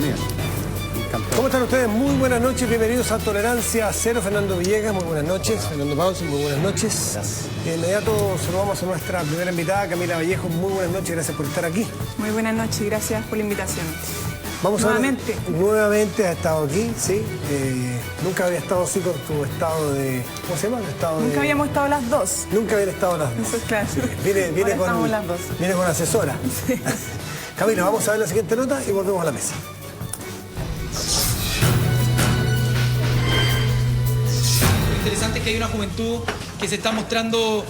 bienvenido. Encantado. ¿Cómo están ustedes? Muy buenas noches, bienvenidos a Tolerancia Cero. Fernando Villegas, muy buenas noches. Fernando Pausi, muy buenas noches. Gracias. De inmediato saludamos a nuestra primera invitada, Camila Vallejo. Muy buenas noches, gracias por estar aquí. Muy buenas noches, gracias por la invitación. Vamos Nuevamente. Nuevamente has estado aquí, sí. Nunca había estado así con tu estado de... ¿Cómo se llama? Nunca habíamos estado las dos. Nunca habían estado las dos. Eso es claro. Sí. Viene Ahora con, estamos las dos. viene con asesora. Sí. Camila, vamos a ver la siguiente nota y volvemos a la mesa. Lo interesante es que hay una juventud que se está mostrando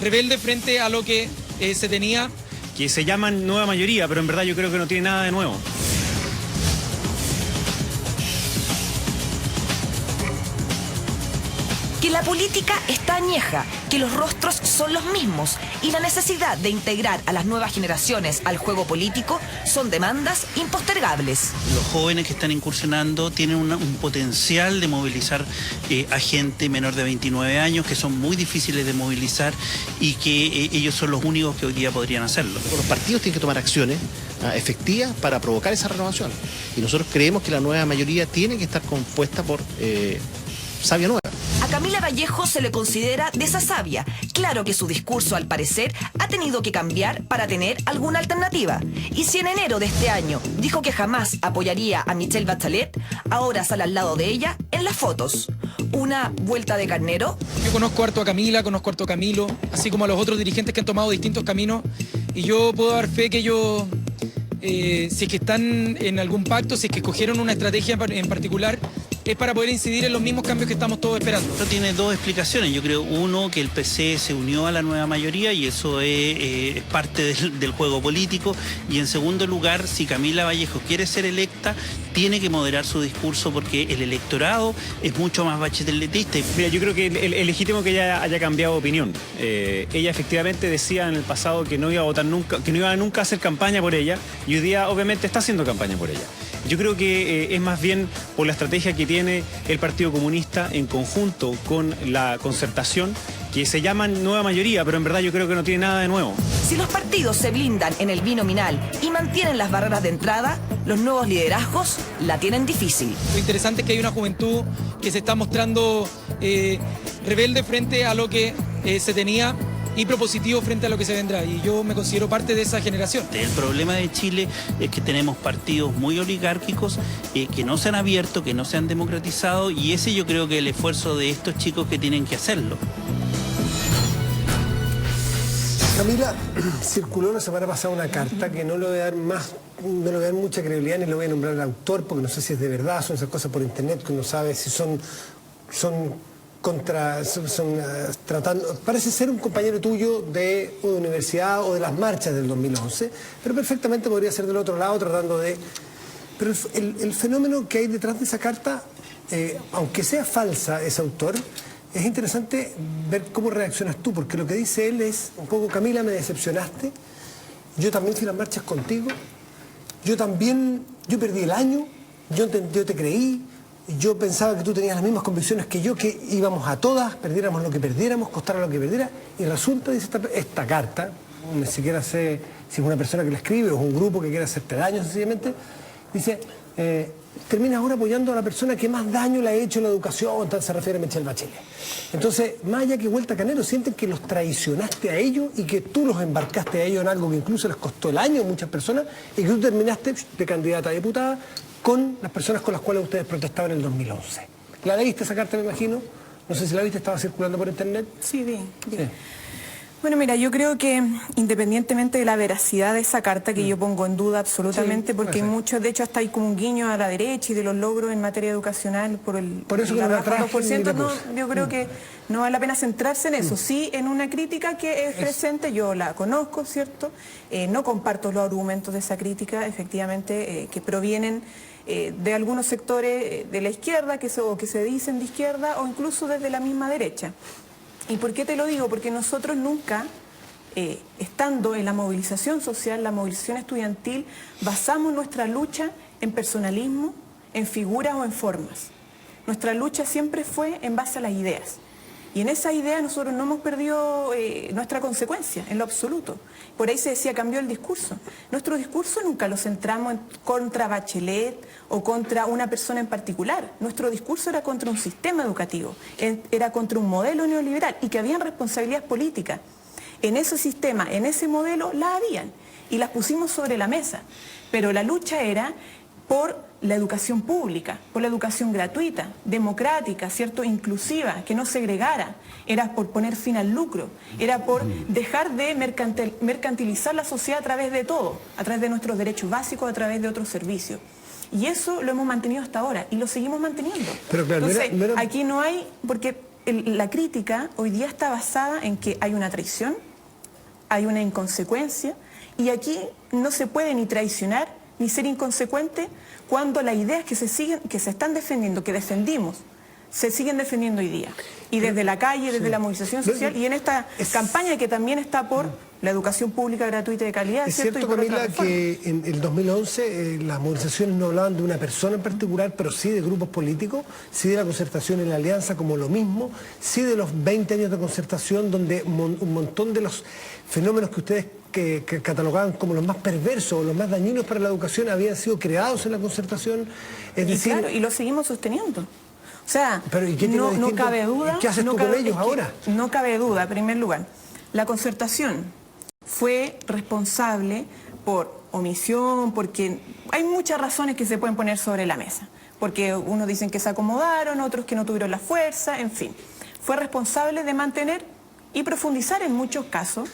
rebelde frente a lo que se tenía. Que se llaman nueva mayoría, pero en verdad yo creo que no tiene nada de nuevo. Que la política está añeja, que los rostros son los mismos y la necesidad de integrar a las nuevas generaciones al juego político son demandas impostergables. Los jóvenes que están incursionando tienen un potencial de movilizar a gente menor de 29 años, que son muy difíciles de movilizar y que ellos son los únicos que hoy día podrían hacerlo. Los partidos tienen que tomar acciones efectivas para provocar esa renovación. Y nosotros creemos que la nueva mayoría tiene que estar compuesta por savia nueva. A Camila Vallejo se le considera de esa savia. Claro que su discurso, al parecer, ha tenido que cambiar para tener alguna alternativa. Y si en enero de este año dijo que jamás apoyaría a Michelle Bachelet, ahora sale al lado de ella en las fotos. ¿Una vuelta de carnero? Yo conozco harto a Camila, conozco harto a Camilo, así como a los otros dirigentes que han tomado distintos caminos. Y yo puedo dar fe que ellos, si es que están en algún pacto, si es que escogieron una estrategia en particular, es para poder incidir en los mismos cambios que estamos todos esperando. Esto tiene dos explicaciones. Yo creo, uno, que el PC se unió a la nueva mayoría y eso es parte del juego político. Y en segundo lugar, si Camila Vallejo quiere ser electa, tiene que moderar su discurso porque el electorado es mucho más bacheletista. Mira, yo creo que es legítimo que ella haya cambiado de opinión. Ella efectivamente decía en el pasado que no iba a votar nunca, que no iba nunca a hacer campaña por ella, y hoy día obviamente está haciendo campaña por ella. Yo creo que es más bien por la estrategia que tiene el Partido Comunista en conjunto con la Concertación, que se llaman nueva mayoría, pero en verdad yo creo que no tiene nada de nuevo. Si los partidos se blindan en el binominal y mantienen las barreras de entrada, los nuevos liderazgos la tienen difícil. Lo interesante es que hay una juventud que se está mostrando rebelde frente a lo que se tenía y propositivo frente a lo que se vendrá. Y yo me considero parte de esa generación. El problema de Chile es que tenemos partidos muy oligárquicos que no se han abierto, que no se han democratizado, y ese yo creo que es el esfuerzo de estos chicos que tienen que hacerlo. Camila, circuló la semana pasada una carta que no le voy a dar no le voy a dar mucha credibilidad ni le voy a nombrar al autor porque no sé si es de verdad, son esas cosas por internet que uno sabe si son tratando, parece ser un compañero tuyo de universidad o de las marchas del 2011, pero perfectamente podría ser del otro lado tratando de... Pero el fenómeno que hay detrás de esa carta, aunque sea falsa ese autor, es interesante ver cómo reaccionas tú, porque lo que dice él es un poco: Camila, me decepcionaste, yo también fui a las marchas contigo, yo perdí el año, yo te creí, yo pensaba que tú tenías las mismas convicciones que yo, que íbamos a todas, perdiéramos lo que perdiéramos, costara lo que perdiera, y resulta, dice esta carta, ni siquiera sé si es una persona que la escribe o es un grupo que quiere hacerte daño sencillamente, dice, terminas ahora apoyando a la persona que más daño le ha hecho en la educación, se refiere a Michelle Bachelet. Entonces, más allá que vuelta canero, sienten que los traicionaste a ellos y que tú los embarcaste a ellos en algo que incluso les costó el año a muchas personas y que tú terminaste de candidata a diputada con las personas con las cuales ustedes protestaban en el 2011. ¿La leíste esa carta, me imagino? No sé si la viste, estaba circulando por internet. Sí, bien. Sí. Bueno, mira, yo creo que independientemente de la veracidad de esa carta, que yo pongo en duda absolutamente, sí, porque muchos, de hecho, hasta hay como un guiño a la derecha y de los logros en materia educacional por eso que no la traje, 2%, no, yo creo que no vale la pena centrarse en eso. Sí, en una crítica que es presente, yo la conozco, ¿cierto? No comparto los argumentos de esa crítica, efectivamente, que provienen de algunos sectores de la izquierda, que se dicen de izquierda, o incluso desde la misma derecha. ¿Y por qué te lo digo? Porque nosotros nunca, estando en la movilización social, la movilización estudiantil, basamos nuestra lucha en personalismo, en figuras o en formas. Nuestra lucha siempre fue en base a las ideas. Y en esa idea nosotros no hemos perdido nuestra consecuencia, en lo absoluto. Por ahí se decía, cambió el discurso. Nuestro discurso nunca lo centramos contra Bachelet o contra una persona en particular. Nuestro discurso era contra un sistema educativo, era contra un modelo neoliberal y que habían responsabilidades políticas. En ese sistema, en ese modelo, las habían y las pusimos sobre la mesa. Pero la lucha era por la educación pública, por la educación gratuita, democrática, ¿cierto?, inclusiva, que no segregara, era por poner fin al lucro, era por dejar de mercantilizar la sociedad a través de todo, a través de nuestros derechos básicos, a través de otros servicios. Y eso lo hemos mantenido hasta ahora y lo seguimos manteniendo. Pero claro, entonces, aquí no hay, porque la crítica hoy día está basada en que hay una traición, hay una inconsecuencia, y aquí no se puede ni traicionar ni ser inconsecuente cuando las ideas que se están defendiendo, que defendimos, se siguen defendiendo hoy día. Y desde la calle, desde la movilización social, y en esta campaña que también está por la educación pública gratuita y de calidad. Es cierto, Camila, que en el 2011 las movilizaciones no hablaban de una persona en particular, pero sí de grupos políticos, sí de la concertación en la alianza como lo mismo, sí de los 20 años de concertación, donde un montón de los fenómenos que ustedes que catalogaban como los más perversos o los más dañinos para la educación habían sido creados en la concertación. Es decir, claro, y lo seguimos sosteniendo. O sea, no cabe duda. ¿Qué haces tú con ellos ahora? No cabe duda, en primer lugar. La concertación fue responsable por omisión, porque hay muchas razones que se pueden poner sobre la mesa. Porque unos dicen que se acomodaron, otros que no tuvieron la fuerza, en fin. Fue responsable de mantener y profundizar en muchos casos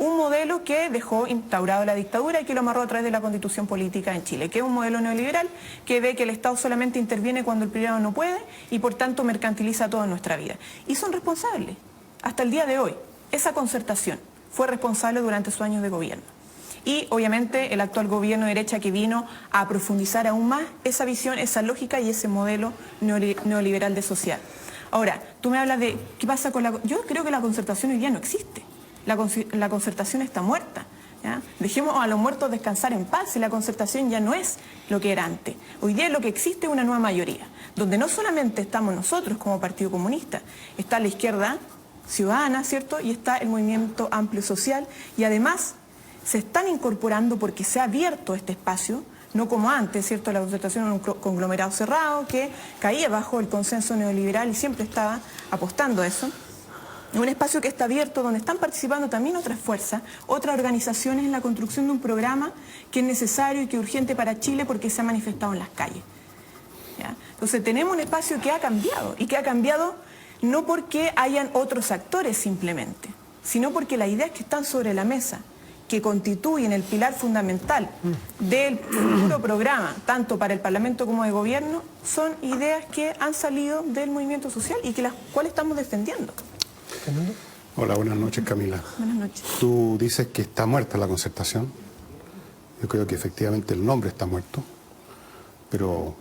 un modelo que dejó instaurado la dictadura y que lo amarró a través de la constitución política en Chile, que es un modelo neoliberal que ve que el Estado solamente interviene cuando el privado no puede y por tanto mercantiliza toda nuestra vida. Y son responsables, hasta el día de hoy. Esa concertación fue responsable durante sus años de gobierno. Y obviamente el actual gobierno de derecha que vino a profundizar aún más esa visión, esa lógica y ese modelo neoliberal de sociedad. Ahora, tú me hablas de qué pasa con la... Yo creo que la concertación hoy día no existe. La concertación está muerta, ¿ya? Dejemos a los muertos descansar en paz y la concertación ya no es lo que era antes. Hoy día lo que existe es una nueva mayoría, donde no solamente estamos nosotros como Partido Comunista, está la izquierda ciudadana, ¿cierto? Y está el movimiento amplio social y además se están incorporando porque se ha abierto este espacio, no como antes, ¿cierto? La concertación era un conglomerado cerrado que caía bajo el consenso neoliberal y siempre estaba apostando a eso. Un espacio que está abierto, donde están participando también otras fuerzas, otras organizaciones en la construcción de un programa que es necesario y que es urgente para Chile porque se ha manifestado en las calles. ¿Ya? Entonces tenemos un espacio que ha cambiado y que ha cambiado no porque hayan otros actores simplemente, sino porque las ideas que están sobre la mesa, que constituyen el pilar fundamental del futuro programa, tanto para el Parlamento como de Gobierno, son ideas que han salido del movimiento social y que las cuales estamos defendiendo. Hola, buenas noches, Camila. Buenas noches. Tú dices que está muerta la concertación. Yo creo que efectivamente el nombre está muerto, pero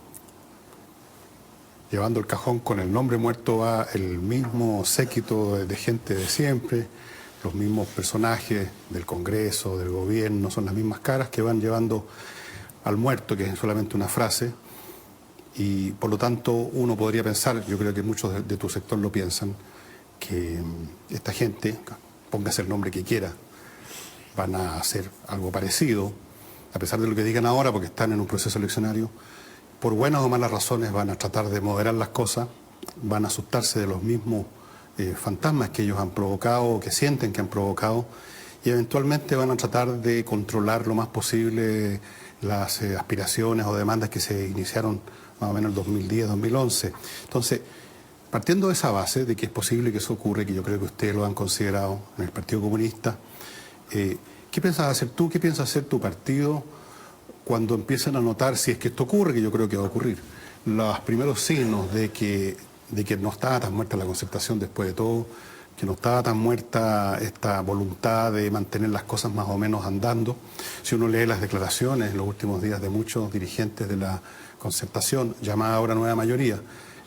llevando el cajón con el nombre muerto va el mismo séquito de gente de siempre, los mismos personajes del Congreso, del gobierno, son las mismas caras que van llevando al muerto, que es solamente una frase, y por lo tanto uno podría pensar, yo creo que muchos de tu sector lo piensan, que esta gente, póngase el nombre que quiera, van a hacer algo parecido, a pesar de lo que digan ahora, porque están en un proceso eleccionario, por buenas o malas razones van a tratar de moderar las cosas, van a asustarse de los mismos fantasmas que ellos han provocado, o que sienten que han provocado, y eventualmente van a tratar de controlar lo más posible las aspiraciones o demandas que se iniciaron más o menos en el 2010-2011. Entonces, partiendo de esa base, de que es posible que eso ocurra, que yo creo que ustedes lo han considerado en el Partido Comunista, ¿qué piensas hacer tú, qué piensa hacer tu partido cuando empiezan a notar, si es que esto ocurre, que yo creo que va a ocurrir, los primeros signos de que no estaba tan muerta la concertación después de todo, que no estaba tan muerta esta voluntad de mantener las cosas más o menos andando? Si uno lee las declaraciones en los últimos días de muchos dirigentes de la concertación, llamada ahora nueva mayoría,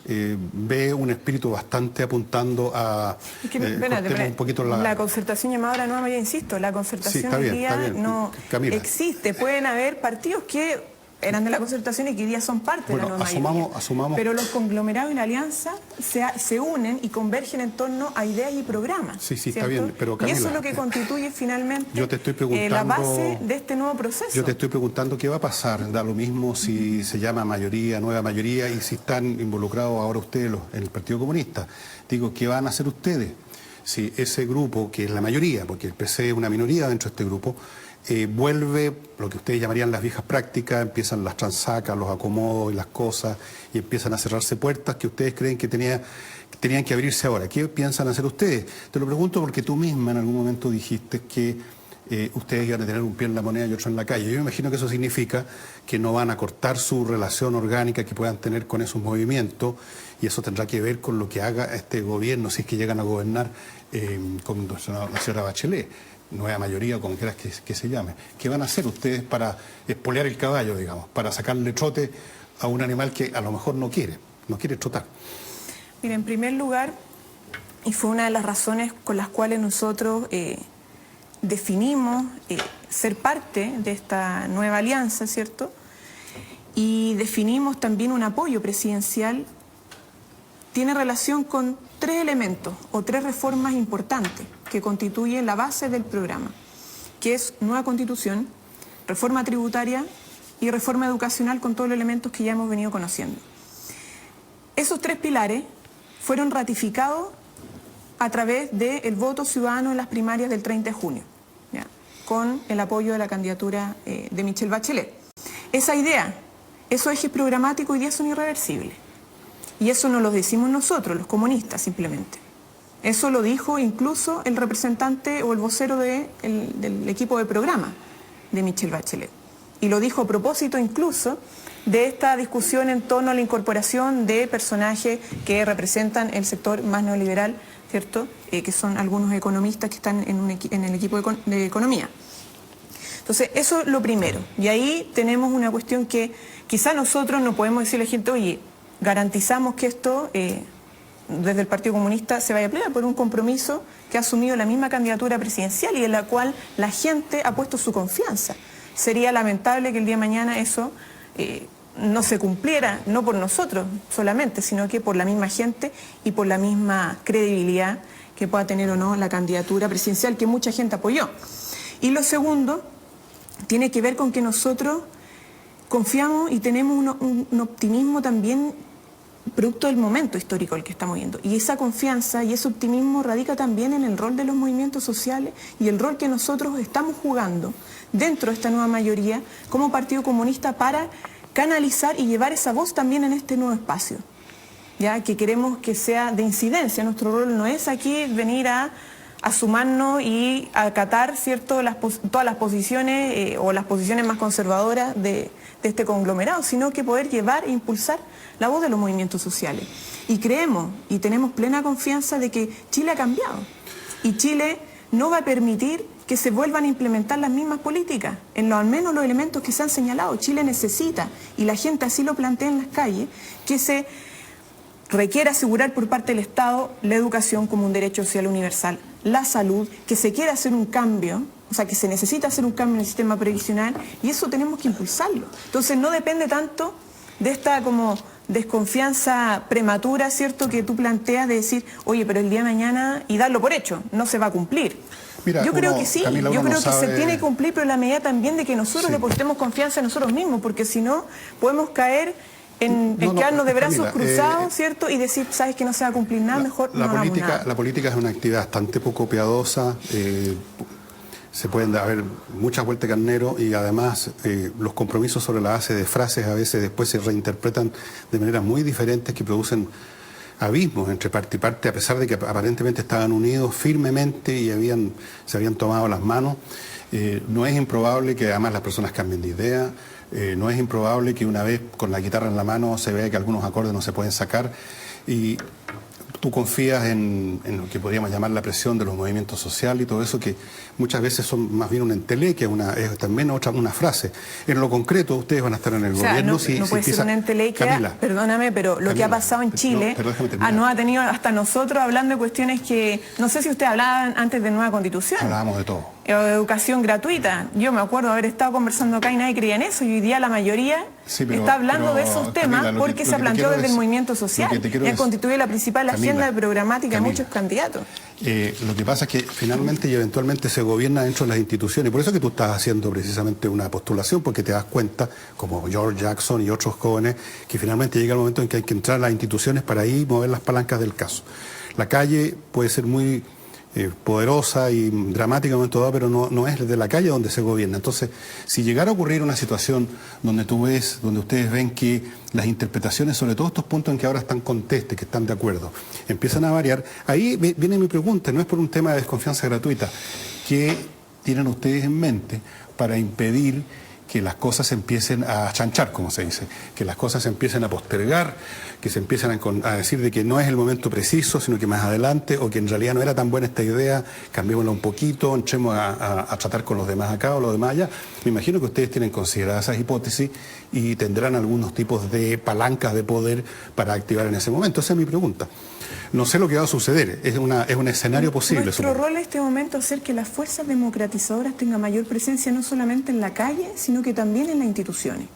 ve un espíritu bastante apuntando a... Es que, un poquito la concertación llamada ahora nueva mayoría, insisto, la concertación hoy día no existe. Pueden haber partidos que eran de la concertación y que hoy día son parte de la nueva mayoría. Asumamos. Pero los conglomerados y la alianza se unen y convergen en torno a ideas y programas. Sí, ¿cierto? está bien, pero Camila, y eso es lo que constituye finalmente yo te estoy preguntando, la base de este nuevo proceso. Yo te estoy preguntando qué va a pasar. Da lo mismo si se llama mayoría, nueva mayoría, y si están involucrados ahora ustedes en el Partido Comunista. Digo, ¿qué van a hacer ustedes? Si ese grupo, que es la mayoría, porque el PC es una minoría dentro de este grupo, vuelve lo que ustedes llamarían las viejas prácticas, empiezan las transacas, los acomodos y las cosas, y empiezan a cerrarse puertas que ustedes creen que tenían que abrirse ahora. ¿Qué piensan hacer ustedes? Te lo pregunto porque tú misma en algún momento dijiste que ustedes iban a tener un pie en la moneda y otro en la calle. Yo me imagino que eso significa que no van a cortar su relación orgánica que puedan tener con esos movimientos, y eso tendrá que ver con lo que haga este gobierno, si es que llegan a gobernar con la señora Bachelet, nueva mayoría o como quieras que se llame. ¿Qué van a hacer ustedes para espolear el caballo, digamos, para sacarle trote a un animal que a lo mejor no quiere trotar? Mira, en primer lugar, y fue una de las razones con las cuales nosotros definimos ser parte de esta nueva alianza, ¿cierto? Y definimos también un apoyo presidencial, tiene relación con 3 elementos o 3 reformas importantes que constituyen la base del programa, que es nueva constitución, reforma tributaria y reforma educacional, con todos los elementos que ya hemos venido conociendo. Esos 3 pilares fueron ratificados a través del voto ciudadano en las primarias del 30 de junio, ¿ya? Con el apoyo de la candidatura de Michelle Bachelet. Esa idea, esos ejes programáticos hoy día son irreversibles. Y eso no lo decimos nosotros, los comunistas, simplemente. Eso lo dijo incluso el representante o el vocero del equipo de programa de Michelle Bachelet. Y lo dijo a propósito incluso de esta discusión en torno a la incorporación de personajes que representan el sector más neoliberal, ¿cierto? Que son algunos economistas que están en el equipo de economía. Entonces, eso es lo primero. Y ahí tenemos una cuestión que quizá nosotros no podemos decirle a la gente, oye, garantizamos que esto, desde el Partido Comunista, se vaya a pelear por un compromiso que ha asumido la misma candidatura presidencial y en la cual la gente ha puesto su confianza. Sería lamentable que el día de mañana eso no se cumpliera, no por nosotros solamente, sino que por la misma gente y por la misma credibilidad que pueda tener o no la candidatura presidencial que mucha gente apoyó. Y lo segundo tiene que ver con que nosotros confiamos y tenemos un optimismo también producto del momento histórico al que estamos viendo. Y esa confianza y ese optimismo radica también en el rol de los movimientos sociales y el rol que nosotros estamos jugando dentro de esta nueva mayoría como Partido Comunista para canalizar y llevar esa voz también en este nuevo espacio, ya que queremos que sea de incidencia. Nuestro rol no es aquí venir a sumarnos y acatar, ¿cierto?, todas las posiciones o las posiciones más conservadoras de este conglomerado, sino que poder llevar e impulsar la voz de los movimientos sociales. Y creemos y tenemos plena confianza de que Chile ha cambiado y Chile no va a permitir que se vuelvan a implementar las mismas políticas, al menos los elementos que se han señalado. Chile necesita, y la gente así lo plantea en las calles, que se requiere asegurar por parte del Estado la educación como un derecho social universal, la salud, que se quiere hacer un cambio, o sea, que se necesita hacer un cambio en el sistema previsional, y eso tenemos que impulsarlo. Entonces no depende tanto de esta como desconfianza prematura, ¿cierto?, que tú planteas de decir, oye, pero el día de mañana, y darlo por hecho, no se va a cumplir. Mira, yo creo que sí, Camila, yo creo no que sabe... se tiene que cumplir, pero en la medida también de que nosotros Sí. depositemos confianza en nosotros mismos, porque si no, podemos caer en quedarnos de brazos Camila, cruzados, ¿cierto?, y decir, sabes que no se va a cumplir nada, mejor no hagamos nada. La política es una actividad bastante poco piadosa, se pueden haber muchas vueltas de carnero y además los compromisos sobre la base de frases a veces después se reinterpretan de maneras muy diferentes que producen abismos entre parte y parte, a pesar de que aparentemente estaban unidos firmemente y se habían tomado las manos. No es improbable que además las personas cambien de idea, no es improbable que una vez con la guitarra en la mano se vea que algunos acordes no se pueden sacar, y tú confías en lo que podríamos llamar la presión de los movimientos sociales y todo eso, que muchas veces son más bien un entelequia, es también una frase. En lo concreto, ustedes van a estar en el gobierno. No puede ser una entelequia, Camila, perdóname, pero lo que ha pasado en Chile nos ha tenido hasta nosotros hablando de cuestiones que, no sé si ustedes hablaban antes de nueva constitución. Hablábamos de todo. educación gratuita. Yo me acuerdo haber estado conversando acá y nadie creía en eso, y hoy día la mayoría está hablando de esos temas, Camila, porque se planteó desde el movimiento social y ha constituido la principal agenda programática de muchos candidatos. Lo que pasa es que finalmente y eventualmente se gobierna dentro de las instituciones. Por eso es que tú estás haciendo precisamente una postulación, porque te das cuenta, como George Jackson y otros jóvenes, que finalmente llega el momento en que hay que entrar a las instituciones para ahí mover las palancas del caso. La calle puede ser muy poderosa y dramática en un momento dado, pero no es desde la calle donde se gobierna. Entonces, si llegara a ocurrir una situación donde donde ustedes ven que las interpretaciones sobre todos estos puntos en que ahora están contestes, que están de acuerdo, empiezan a variar, ahí viene mi pregunta, no es por un tema de desconfianza gratuita, ¿qué tienen ustedes en mente para impedir que las cosas se empiecen a chanchar, como se dice, que las cosas se empiecen a postergar, que se empiecen a decir de que no es el momento preciso, sino que más adelante, o que en realidad no era tan buena esta idea, cambiémosla un poquito, entremos a tratar con los demás acá o los demás allá? Me imagino que ustedes tienen consideradas esas hipótesis y tendrán algunos tipos de palancas de poder para activar en ese momento. Esa es mi pregunta. No sé lo que va a suceder, es un escenario posible. Nuestro rol en este momento es hacer que las fuerzas democratizadoras tengan mayor presencia no solamente en la calle, sino que también en las instituciones.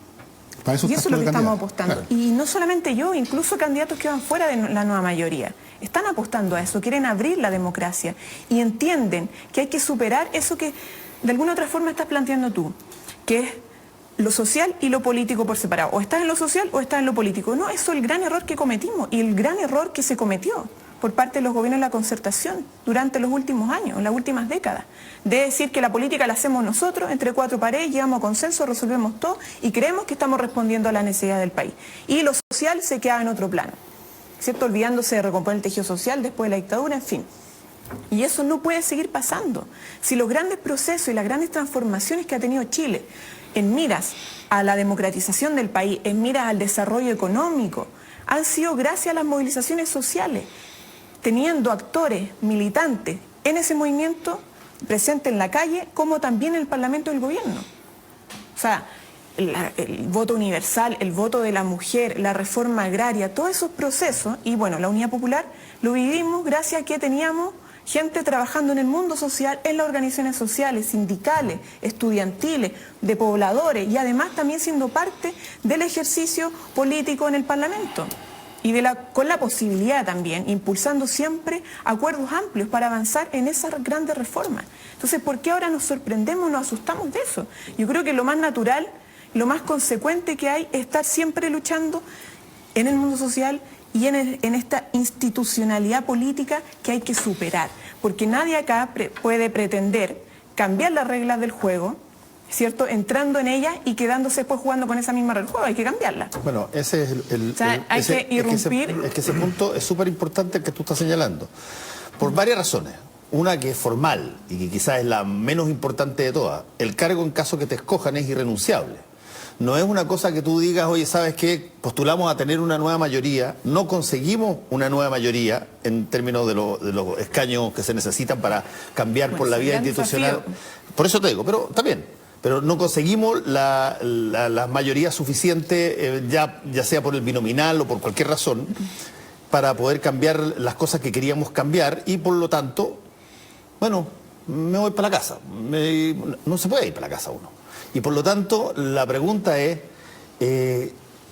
Y eso es lo que estamos apostando. Claro. Y no solamente yo, incluso candidatos que van fuera de la nueva mayoría están apostando a eso, quieren abrir la democracia y entienden que hay que superar eso que de alguna u otra forma estás planteando tú, que es lo social y lo político por separado. O estás en lo social o estás en lo político. No, eso es el gran error que cometimos y el gran error que se cometió por parte de los gobiernos de la concertación durante los últimos años, las últimas décadas. De decir que la política la hacemos nosotros, entre cuatro paredes, llegamos a consenso, resolvemos todo y creemos que estamos respondiendo a la necesidad del país. Y lo social se queda en otro plano, ¿cierto? Olvidándose de recomponer el tejido social después de la dictadura, en fin. Y eso no puede seguir pasando. Si los grandes procesos y las grandes transformaciones que ha tenido Chile en miras a la democratización del país, en miras al desarrollo económico, han sido gracias a las movilizaciones sociales, teniendo actores militantes en ese movimiento presentes en la calle, como también en el Parlamento del Gobierno. O sea, el voto universal, el voto de la mujer, la reforma agraria, todos esos procesos, y bueno, la Unidad Popular lo vivimos gracias a que teníamos gente trabajando en el mundo social, en las organizaciones sociales, sindicales, estudiantiles, de pobladores, y además también siendo parte del ejercicio político en el Parlamento. Y con la posibilidad también, impulsando siempre acuerdos amplios para avanzar en esas grandes reformas. Entonces, ¿por qué ahora nos sorprendemos, nos asustamos de eso? Yo creo que lo más natural, lo más consecuente que hay es estar siempre luchando en el mundo social y en esta institucionalidad política que hay que superar. Porque nadie acá puede pretender cambiar las reglas del juego, ¿cierto? Entrando en ella y quedándose después jugando con esa misma regla del juego. Hay que cambiarla. Bueno, ese es hay que irrumpir. Es que ese punto es súper importante el que tú estás señalando. Por varias razones. Una que es formal y que quizás es la menos importante de todas. El cargo en caso que te escojan es irrenunciable. No es una cosa que tú digas, oye, ¿sabes qué? Postulamos a tener una nueva mayoría, no conseguimos una nueva mayoría en términos de los escaños que se necesitan para cambiar por la vía institucional. Por eso te digo, pero está bien. Pero no conseguimos la mayoría suficiente, ya sea por el binominal o por cualquier razón, para poder cambiar las cosas que queríamos cambiar y por lo tanto, bueno, me voy para la casa. No se puede ir para la casa uno. Y por lo tanto, la pregunta es,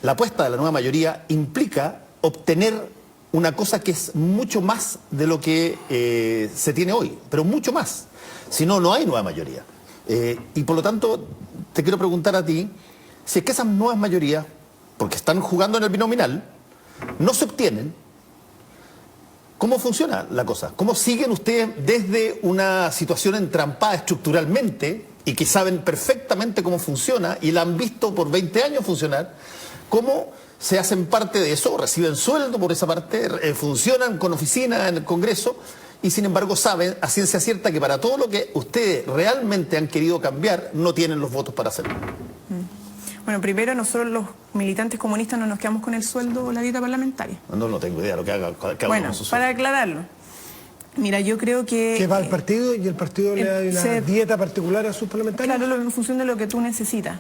la apuesta de la nueva mayoría implica obtener una cosa que es mucho más de lo que se tiene hoy, pero mucho más. Si no, no hay nueva mayoría. Y por lo tanto, te quiero preguntar a ti, si es que esas nuevas mayorías, porque están jugando en el binominal, no se obtienen, ¿cómo funciona la cosa? ¿Cómo siguen ustedes desde una situación entrampada estructuralmente y que saben perfectamente cómo funciona y la han visto por 20 años funcionar? ¿Cómo se hacen parte de eso, reciben sueldo por esa parte, funcionan con oficina en el Congreso y sin embargo saben a ciencia cierta que para todo lo que ustedes realmente han querido cambiar no tienen los votos para hacerlo? Bueno, primero nosotros los militantes comunistas no nos quedamos con el sueldo o la dieta parlamentaria. No tengo idea de lo que haga cada uno bueno, con su sueldo. Para aclararlo. Mira, yo creo que va al partido y el partido le da una dieta particular a sus parlamentarios. Claro, en función de lo que tú necesitas.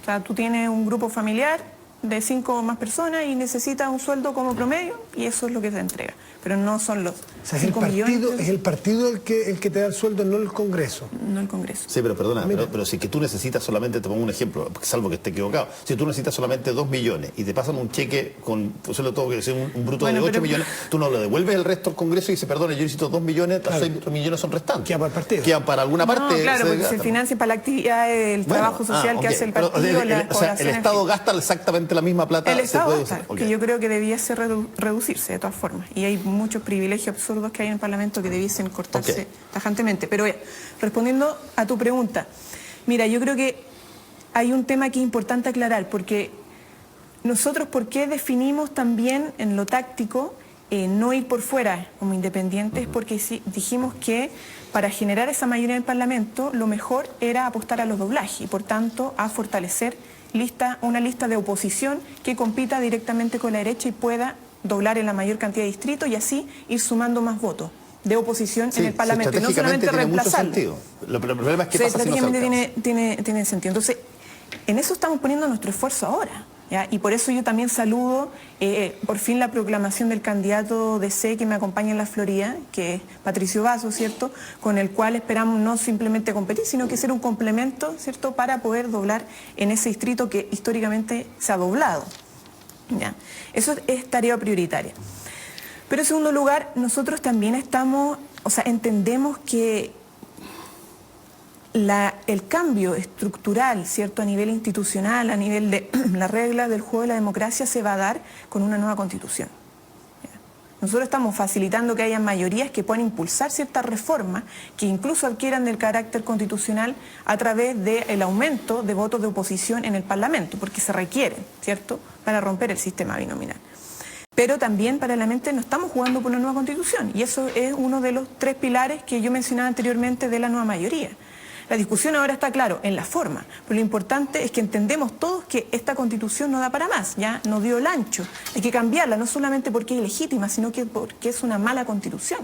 O sea, tú tienes un grupo familiar de 5 o más personas y necesita un sueldo como promedio y eso es lo que se entrega. Pero no son los 5 millones. Es el partido el que te da el sueldo, no el Congreso. No el Congreso. Sí, pero perdona, pero si que tú necesitas solamente, te pongo un ejemplo, salvo que esté equivocado, si tú necesitas solamente 2 millones y te pasan un cheque con, solo todo que sea un bruto de 8 millones, tú no lo devuelves el resto al Congreso y dices, perdona, yo necesito 2 millones, claro. 6 millones son restantes. Quedan para el partido. Quedan para alguna parte. Claro, porque se financia para la actividad, el trabajo social que hace el partido. O sea, el Estado gasta exactamente la misma plata. El Estado gasta, que yo creo que debiese reducirse de todas formas. Y hay muchos privilegios absurdos que hay en el Parlamento que debiesen cortarse tajantemente. Pero respondiendo a tu pregunta, mira, yo creo que hay un tema que es importante aclarar, porque nosotros, ¿por qué definimos también en lo táctico no ir por fuera como independientes? Porque dijimos que para generar esa mayoría en el Parlamento lo mejor era apostar a los doblajes y por tanto a fortalecer una lista de oposición que compita directamente con la derecha y pueda doblar en la mayor cantidad de distritos y así ir sumando más votos de oposición en el Parlamento y no solamente reemplazarlo. El problema es que pasa si no se alcanza. Tiene sentido. Entonces, en eso estamos poniendo nuestro esfuerzo ahora. ¿Ya? Y por eso yo también saludo por fin la proclamación del candidato de C que me acompaña en la Florida, que es Patricio Vaso, ¿cierto? Con el cual esperamos no simplemente competir, sino que ser un complemento, ¿cierto? Para poder doblar en ese distrito que históricamente se ha doblado. ¿Ya? Eso es tarea prioritaria. Pero en segundo lugar, nosotros también entendemos que el cambio estructural, ¿cierto? A nivel institucional, a nivel de las reglas del juego de la democracia se va a dar con una nueva constitución. ¿Ya? Nosotros estamos facilitando que haya mayorías que puedan impulsar ciertas reformas que incluso adquieran del carácter constitucional a través del aumento de votos de oposición en el Parlamento, porque se requieren, ¿cierto?, para romper el sistema binominal. Pero también paralelamente no estamos jugando por una nueva constitución y eso es uno de los 3 pilares que yo mencionaba anteriormente de la nueva mayoría. La discusión ahora está, claro, en la forma, pero lo importante es que entendemos todos que esta constitución no da para más, ya no dio el ancho, hay que cambiarla, no solamente porque es ilegítima, sino que porque es una mala constitución,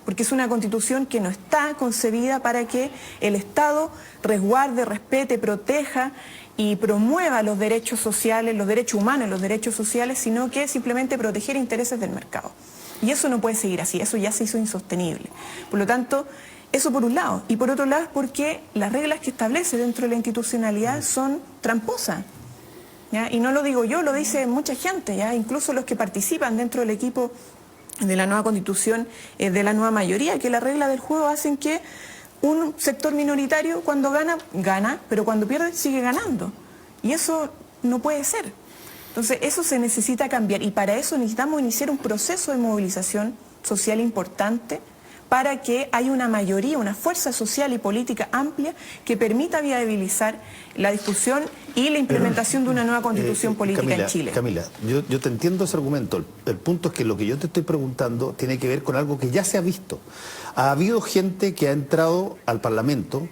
porque es una constitución que no está concebida para que el Estado resguarde, respete, proteja y promueva los derechos sociales, los derechos humanos, los derechos sociales, sino que simplemente proteger intereses del mercado. Y eso no puede seguir así, eso ya se hizo insostenible. Por lo tanto, eso por un lado. Y por otro lado es porque las reglas que establece dentro de la institucionalidad son tramposas. ¿Ya? Y no lo digo yo, lo dice mucha gente, ¿ya? Incluso los que participan dentro del equipo de la nueva constitución, de la nueva mayoría, que las reglas del juego hacen que un sector minoritario cuando gana, pero cuando pierde sigue ganando. Y eso no puede ser. Entonces eso se necesita cambiar y para eso necesitamos iniciar un proceso de movilización social importante para que haya una mayoría, una fuerza social y política amplia que permita viabilizar la discusión y la implementación de una nueva constitución política en Chile. Camila, yo te entiendo ese argumento. El punto es que lo que yo te estoy preguntando tiene que ver con algo que ya se ha visto. Ha habido gente que ha entrado al Parlamento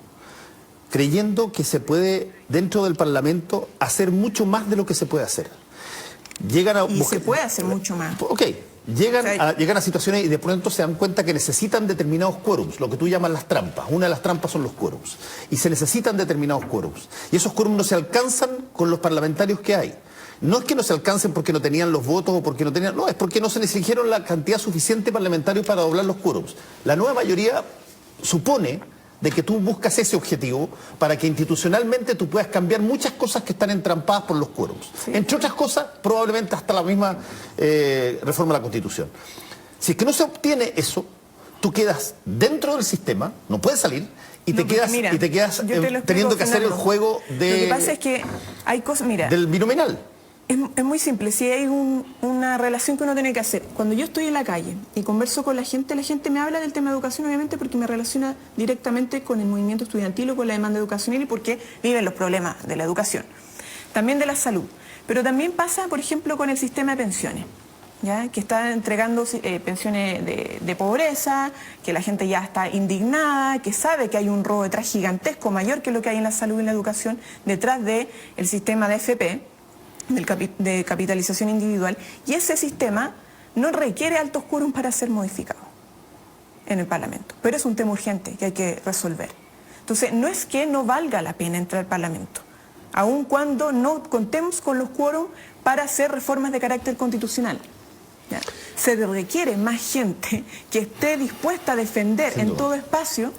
creyendo que se puede, dentro del Parlamento, hacer mucho más de lo que se puede hacer. Se puede hacer mucho más. Ok. Llegan a situaciones y de pronto se dan cuenta que necesitan determinados quórums, lo que tú llamas las trampas. Una de las trampas son los quórums. Y se necesitan determinados quórums. Y esos quórums no se alcanzan con los parlamentarios que hay. No es que no se alcancen porque no tenían los votos o porque no tenían... No, es porque no se les eligieron la cantidad suficiente de parlamentarios para doblar los quórums. La nueva mayoría supone de que tú buscas ese objetivo para que institucionalmente tú puedas cambiar muchas cosas que están entrampadas por los quórums. Sí. Entre otras cosas, probablemente hasta la misma reforma de la Constitución. Si es que no se obtiene eso, tú quedas dentro del sistema, no puedes salir, y te quedas teniendo que hacer el juego de... Lo que pasa es que hay cosas, mira... Del binominal. Es muy simple, si hay una relación que uno tiene que hacer. Cuando yo estoy en la calle y converso con la gente me habla del tema de educación, obviamente porque me relaciona directamente con el movimiento estudiantil o con la demanda educacional y porque viven los problemas de la educación. También de la salud. Pero también pasa, por ejemplo, con el sistema de pensiones, ¿ya? Que está entregando pensiones de pobreza, que la gente ya está indignada, que sabe que hay un robo detrás gigantesco, mayor que lo que hay en la salud y en la educación, detrás del sistema de AFP, de capitalización individual, y ese sistema no requiere altos quórum para ser modificado en el Parlamento, pero es un tema urgente que hay que resolver. Entonces, no es que no valga la pena entrar al Parlamento, aun cuando no contemos con los quórum para hacer reformas de carácter constitucional. ¿Ya? Se requiere más gente que esté dispuesta a defender en todo espacio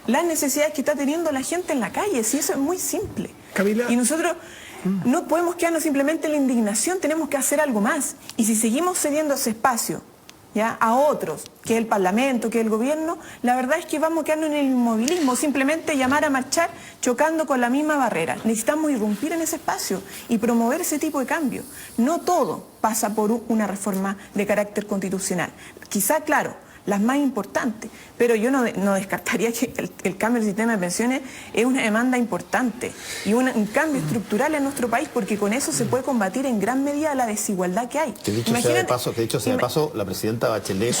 las necesidades que está teniendo la gente en la calle. Si eso es muy simple. Camila. Y nosotros no podemos quedarnos simplemente en la indignación, tenemos que hacer algo más. Y si seguimos cediendo ese espacio, ¿ya?, a otros, que es el Parlamento, que es el gobierno, la verdad es que vamos a quedarnos en el inmovilismo, simplemente llamar a marchar chocando con la misma barrera. Necesitamos irrumpir en ese espacio y promover ese tipo de cambio. No todo pasa por una reforma de carácter constitucional. Quizá, claro, las más importantes, pero yo no descartaría que el cambio del sistema de pensiones es una demanda importante y un cambio estructural en nuestro país, porque con eso se puede combatir en gran medida la desigualdad que hay. Que dicho sea de paso, la presidenta Bachelet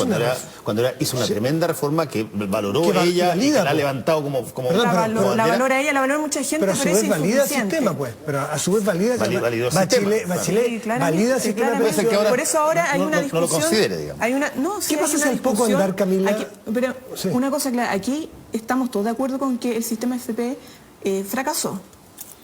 hizo una tremenda reforma que valoró ella y que la ha levantado como la valora ella, la valora mucha gente, pero a su vez valida el sistema, pues. Pero a su vez valida Bachelet valida el sistema de pensiones. Por eso ahora hay una discusión. No lo considere, digamos. ¿Qué pasa si al poco andar, Camila? Pero una cosa clara, aquí estamos todos de acuerdo con que el sistema FP fracasó,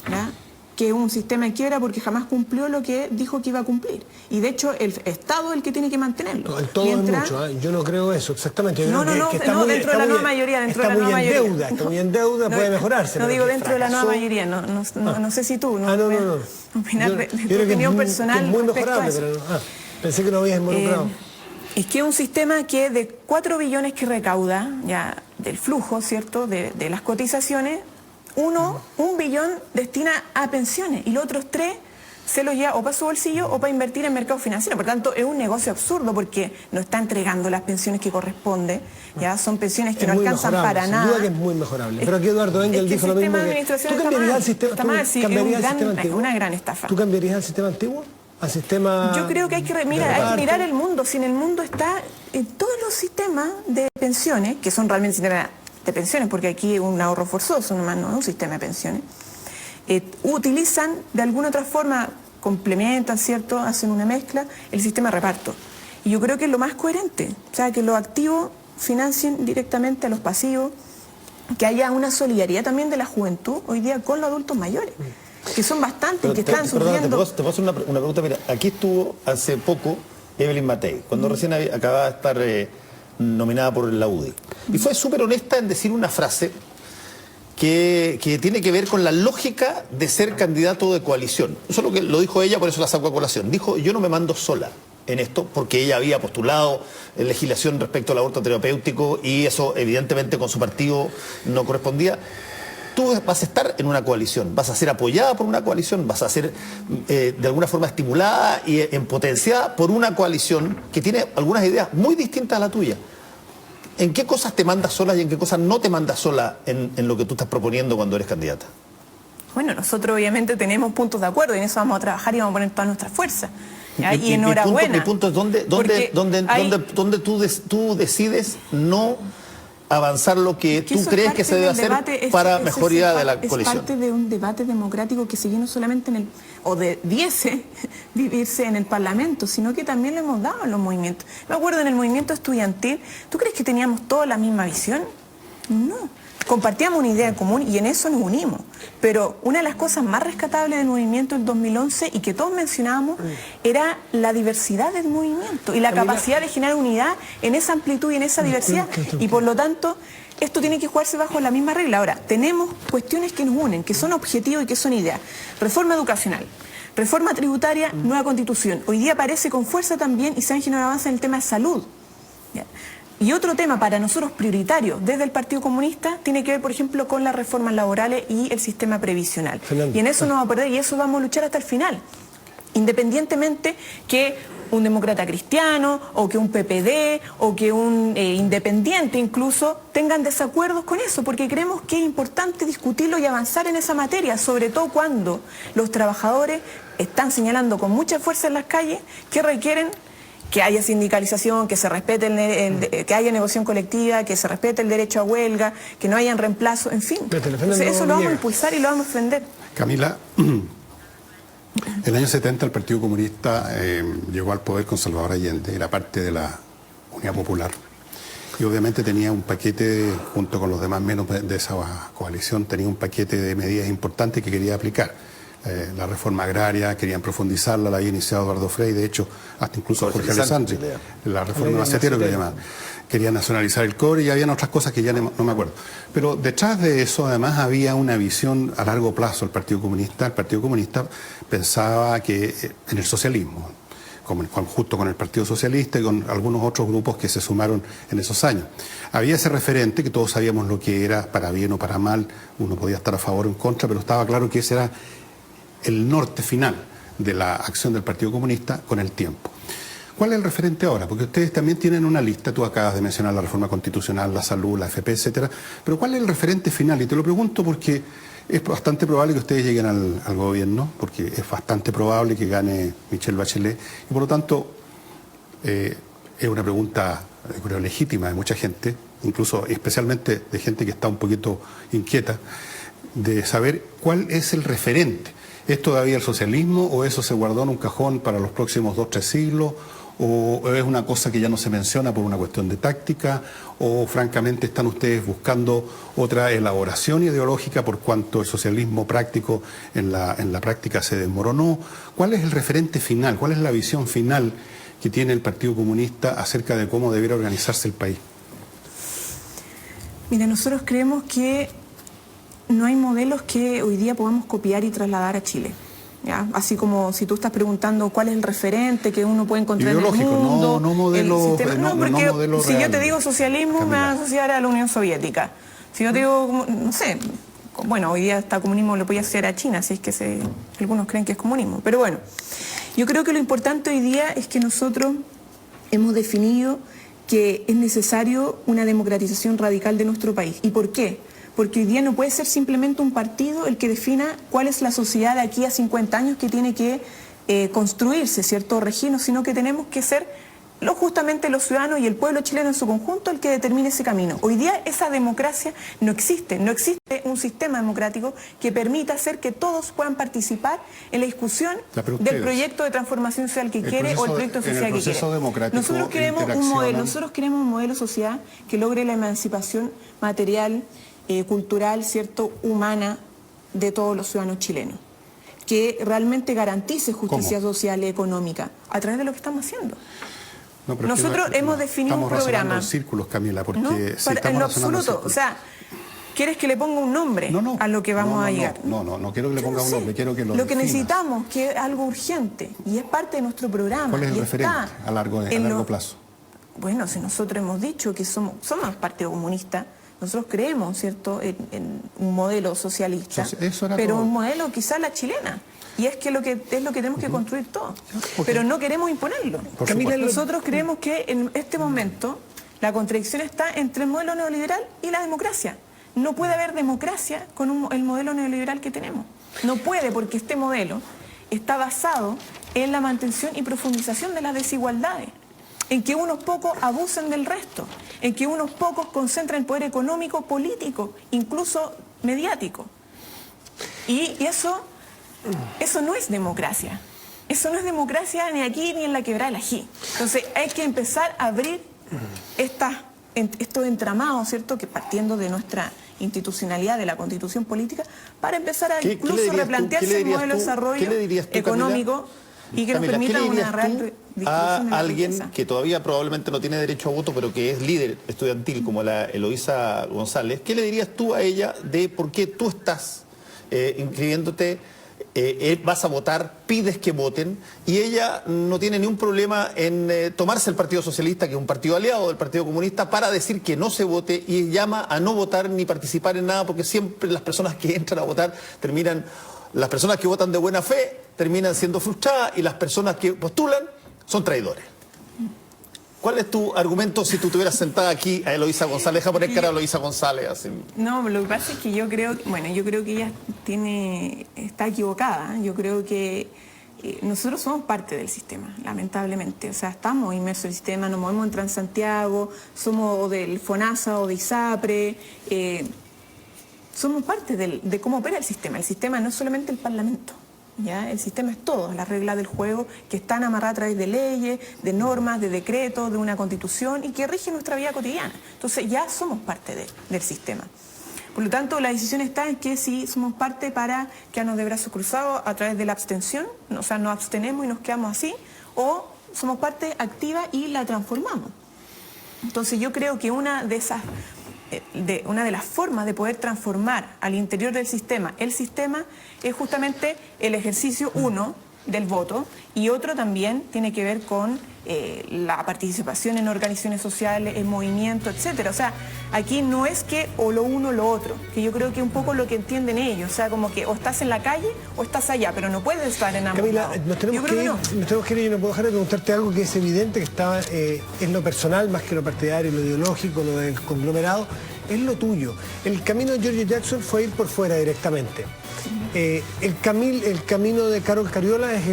¿ya?, que es un sistema de quiebra porque jamás cumplió lo que dijo que iba a cumplir. Y de hecho el Estado es el que tiene que mantenerlo. No, el todo es mucho, yo no creo eso, exactamente. Yo creo que dentro de la nueva mayoría, está muy en deuda, puede mejorarse. No digo dentro de la nueva mayoría, no sé si tú, opinar de tu opinión personal. Es muy mejorable, pero pensé que no habías involucrado. Es que es un sistema que de 4 billones que recauda, ya del flujo, ¿cierto?, de las cotizaciones, 1 billón destina a pensiones y los otros 3 se los lleva o para su bolsillo o para invertir en mercado financiero. Por tanto, es un negocio absurdo porque no está entregando las pensiones que corresponde. Ya son pensiones que no alcanzan para nada. Sin duda que es muy mejorable. Pero aquí Eduardo Engel dijo lo mismo. ¿Tú cambiarías el sistema? Es una gran estafa. ¿Tú cambiarías el sistema antiguo? Al sistema. Yo creo que hay que mirar el mundo. Si en el mundo está en todos los sistemas de pensiones, que son realmente sistemas de pensiones, porque aquí es un ahorro forzoso, nomás no es un sistema de pensiones, utilizan de alguna otra forma, complementan, ¿cierto?, hacen una mezcla, el sistema de reparto. Y yo creo que es lo más coherente, o sea, que los activos financien directamente a los pasivos, que haya una solidaridad también de la juventud hoy día con los adultos mayores, que son bastantes y que están surgiendo. Te puedo hacer una pregunta. Mira, aquí estuvo hace poco Evelyn Matei, cuando recién acababa de estar nominada por la UDI. Y fue súper honesta en decir una frase que tiene que ver con la lógica de ser candidato de coalición. Eso es lo que lo dijo ella, por eso la saco a colación. Dijo, yo no me mando sola en esto, porque ella había postulado legislación respecto al aborto terapéutico y eso evidentemente con su partido no correspondía. Tú vas a estar en una coalición, vas a ser apoyada por una coalición, vas a ser de alguna forma estimulada y potenciada por una coalición que tiene algunas ideas muy distintas a la tuya. ¿En qué cosas te mandas sola y en qué cosas no te mandas sola en lo que tú estás proponiendo cuando eres candidata? Bueno, nosotros obviamente tenemos puntos de acuerdo y en eso vamos a trabajar y vamos a poner todas nuestras fuerzas. Y enhorabuena. Mi punto es dónde tú decides no avanzar lo que tú crees que se debe hacer para mejoría de la coalición. Es parte de un debate democrático que sigue no solamente debiese vivirse en el Parlamento, sino que también lo hemos dado en los movimientos. Me acuerdo en el movimiento estudiantil, ¿tú crees que teníamos toda la misma visión? No. Compartíamos una idea común y en eso nos unimos. Pero una de las cosas más rescatables del movimiento del 2011 y que todos mencionábamos era la diversidad del movimiento y la capacidad de generar unidad en esa amplitud y en esa diversidad. Y por lo tanto, esto tiene que jugarse bajo la misma regla. Ahora, tenemos cuestiones que nos unen, que son objetivos y que son ideas. Reforma educacional. Reforma tributaria, nueva constitución. Hoy día aparece con fuerza también y se han generado avances en el tema de salud. ¿Ya? Y otro tema para nosotros prioritario desde el Partido Comunista tiene que ver, por ejemplo, con las reformas laborales y el sistema previsional. Y en eso no vamos a perder y eso vamos a luchar hasta el final. Independientemente que un demócrata cristiano o que un PPD o que un independiente incluso tengan desacuerdos con eso, porque creemos que es importante discutirlo y avanzar en esa materia, sobre todo cuando los trabajadores están señalando con mucha fuerza en las calles que requieren que haya sindicalización, que se respete que haya negociación colectiva, que se respete el derecho a huelga, que no hayan reemplazo, en fin. Entonces, eso lo vamos a impulsar y lo vamos a defender. Camila, en el año 70 el Partido Comunista llegó al poder con Salvador Allende, era parte de la Unidad Popular. Y obviamente tenía un paquete, junto con los demás menos de esa coalición, tenía un paquete de medidas importantes que quería aplicar. la reforma agraria, querían profundizarla, la había iniciado Eduardo Frei, de hecho, hasta incluso Jorge Alessandri, la reforma macetero que le llamaban. Quería nacionalizar el cobre y habían otras cosas que ya no me acuerdo. Pero detrás de eso además había una visión a largo plazo del Partido Comunista. El Partido Comunista pensaba que en el socialismo, justo con el Partido Socialista y con algunos otros grupos que se sumaron en esos años. Había ese referente que todos sabíamos lo que era, para bien o para mal, uno podía estar a favor o en contra, pero estaba claro que ese era el norte final de la acción del Partido Comunista con el tiempo. ¿Cuál es el referente ahora? Porque ustedes también tienen una lista, tú acabas de mencionar la reforma constitucional, la salud, la AFP, etcétera, pero ¿cuál es el referente final? Y te lo pregunto porque es bastante probable que ustedes lleguen al gobierno, porque es bastante probable que gane Michelle Bachelet, y por lo tanto es una pregunta, creo, legítima de mucha gente, incluso especialmente de gente que está un poquito inquieta, de saber cuál es el referente. ¿Es todavía el socialismo o eso se guardó en un cajón para los próximos 2 o 3 siglos? ¿O es una cosa que ya no se menciona por una cuestión de táctica? ¿O francamente están ustedes buscando otra elaboración ideológica por cuanto el socialismo práctico en la práctica se desmoronó? ¿Cuál es el referente final? ¿Cuál es la visión final que tiene el Partido Comunista acerca de cómo debiera organizarse el país? Mira, nosotros creemos que no hay modelos que hoy día podamos copiar y trasladar a Chile. ¿Ya? Así como si tú estás preguntando cuál es el referente que uno puede encontrar en el mundo. No modelo, no, porque modelo si yo te digo socialismo, Camila, me vas a asociar a la Unión Soviética. Si yo te digo, no sé, bueno, hoy día está comunismo, lo voy a asociar a China, si es que algunos creen que es comunismo. Pero bueno, yo creo que lo importante hoy día es que nosotros hemos definido que es necesario una democratización radical de nuestro país. ¿Y por qué? Porque hoy día no puede ser simplemente un partido el que defina cuál es la sociedad de aquí a 50 años que tiene que construirse, ¿cierto?, regirnos, sino que tenemos que ser justamente los ciudadanos y el pueblo chileno en su conjunto el que determine ese camino. Hoy día esa democracia no existe un sistema democrático que permita hacer que todos puedan participar en la discusión del proyecto de transformación social que quiere o el proyecto social que quiere. Nosotros queremos un modelo social que logre la emancipación material, cultural, ¿cierto?, humana de todos los ciudadanos chilenos, que realmente garantice justicia social y económica a través de lo que estamos haciendo. No, nosotros hemos definido un programa. En círculos, Camila, porque no, en lo absoluto, o sea, ¿quieres que le ponga un nombre a lo que vamos a llegar? No quiero que le ponga un nombre, quiero que lo que necesitamos, que es algo urgente, y es parte de nuestro programa. ¿Cuál es el referente a largo plazo? Bueno, si nosotros hemos dicho que somos Partido Comunista, nosotros creemos, ¿cierto?, en un modelo socialista, pero un modelo quizá la chilena. Y es lo que tenemos que construir todos. Pero no queremos imponerlo. Camila, nosotros creemos que en este momento la contradicción está entre el modelo neoliberal y la democracia. No puede haber democracia con el modelo neoliberal que tenemos. No puede, porque este modelo está basado en la mantención y profundización de las desigualdades, en que unos pocos abusen del resto, en que unos pocos concentren el poder económico, político, incluso mediático. Y eso no es democracia. Eso no es democracia ni aquí ni en la Quebrada del Ají. Entonces hay que empezar a abrir estos entramados, ¿cierto?, que partiendo de nuestra institucionalidad, de la constitución política, para empezar a incluso replantearse el modelo de desarrollo económico y que nos permita una real a alguien que todavía probablemente no tiene derecho a voto, pero que es líder estudiantil, como la Eloísa González. ¿Qué le dirías tú a ella de por qué tú estás inscribiéndote, vas a votar, pides que voten, y ella no tiene ningún problema en tomarse el Partido Socialista, que es un partido aliado del Partido Comunista, para decir que no se vote, y llama a no votar ni participar en nada, porque siempre las personas que entran a votar las personas que votan de buena fe terminan siendo frustradas, y las personas que postulan son traidores? ¿Cuál es tu argumento si tú estuvieras sentada aquí a Eloísa González? Deja poner cara a Eloísa González. Así. No, lo que pasa es que yo creo que ella está equivocada. Yo creo que nosotros somos parte del sistema, lamentablemente. O sea, estamos inmersos en el sistema, nos movemos en Transantiago, somos del FONASA o de ISAPRE, somos parte de cómo opera el sistema. El sistema no es solamente el Parlamento. ¿Ya? El sistema es todo, las reglas del juego que están amarradas a través de leyes, de normas, de decretos, de una constitución y que rigen nuestra vida cotidiana. Entonces ya somos parte del sistema. Por lo tanto, la decisión está en que si somos parte para quedarnos de brazos cruzados a través de la abstención, o sea, nos abstenemos y nos quedamos así, o somos parte activa y la transformamos. Entonces yo creo que una de las formas de poder transformar al interior del sistema, el sistema, es justamente el ejercicio, uno, del voto, y otro también tiene que ver con la participación en organizaciones sociales, en movimientos, etcétera. O sea, aquí no es que o lo uno o lo otro, que yo creo que es un poco lo que entienden ellos, o sea, como que o estás en la calle o estás allá, pero no puedes estar en ambos Camila, lados. nos tenemos que ir y no puedo dejar de preguntarte algo que es evidente, que está en lo personal más que lo partidario, lo ideológico, lo del conglomerado, es lo tuyo. El camino de Giorgio Jackson fue ir por fuera directamente. El camino de Carol Cariola es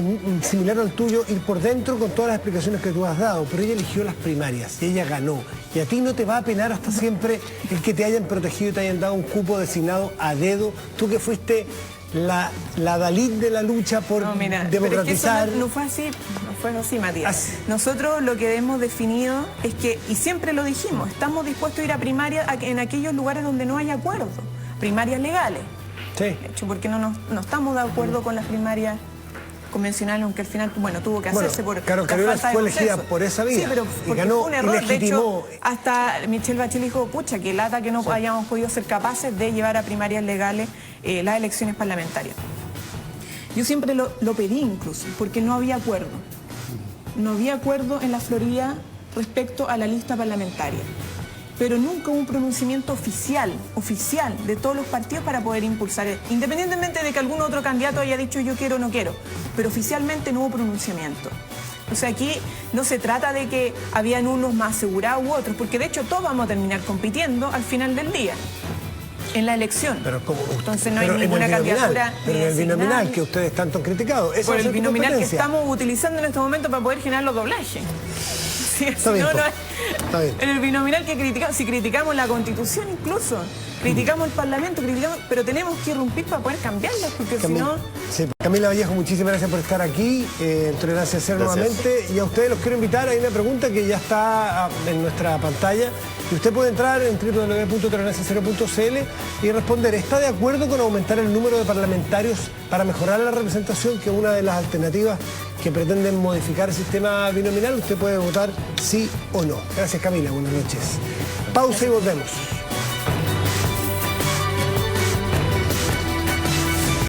similar al tuyo, ir por dentro con todas las explicaciones que tú has dado, pero ella eligió las primarias y ella ganó. Y a ti no te va a penar hasta siempre el que te hayan protegido y te hayan dado un cupo designado a dedo, tú que fuiste la Dalit de la lucha por democratizar. Pero es que no fue así, Matías. Nosotros lo que hemos definido es que, y siempre lo dijimos, estamos dispuestos a ir a primarias en aquellos lugares donde no hay acuerdo, primarias legales. Sí. De hecho, porque no estamos de acuerdo con las primarias convencionales, aunque al final, tuvo que hacerse por Carol Cariola fue elegida por esa vía. Sí, pero y ganó, fue un error. De hecho, legitimó. hasta Michelle Bachelet dijo, pucha, que lata que no hayamos podido ser capaces de llevar a primarias legales las elecciones parlamentarias. Yo siempre lo pedí incluso, porque no había acuerdo. No había acuerdo en la Florida respecto a la lista parlamentaria. Pero nunca hubo un pronunciamiento oficial de todos los partidos para poder impulsar, independientemente de que algún otro candidato haya dicho yo quiero o no quiero, pero oficialmente no hubo pronunciamiento. O sea, aquí no se trata de que habían unos más asegurados u otros, porque de hecho todos vamos a terminar compitiendo al final del día, en la elección. Entonces no hay ninguna candidatura. Pero en el binominal que ustedes tanto han criticado. Por el binominal que estamos utilizando en este momento para poder generar los doblajes. Está bien, está bien. En el binominal que criticamos, si criticamos la Constitución incluso, criticamos el Parlamento, pero tenemos que irrumpir para poder cambiarlas, porque si no... Sí, Camila Vallejo, muchísimas gracias por estar aquí, Tolerancia Cero nuevamente, y a ustedes los quiero invitar, hay una pregunta que ya está en nuestra pantalla, y usted puede entrar en www.toleranciacero.cl y responder, ¿está de acuerdo con aumentar el número de parlamentarios para mejorar la representación, que es una de las alternativas que pretenden modificar el sistema binominal? Usted puede votar sí o no. Gracias, Camila, buenas noches. Pausa y volvemos.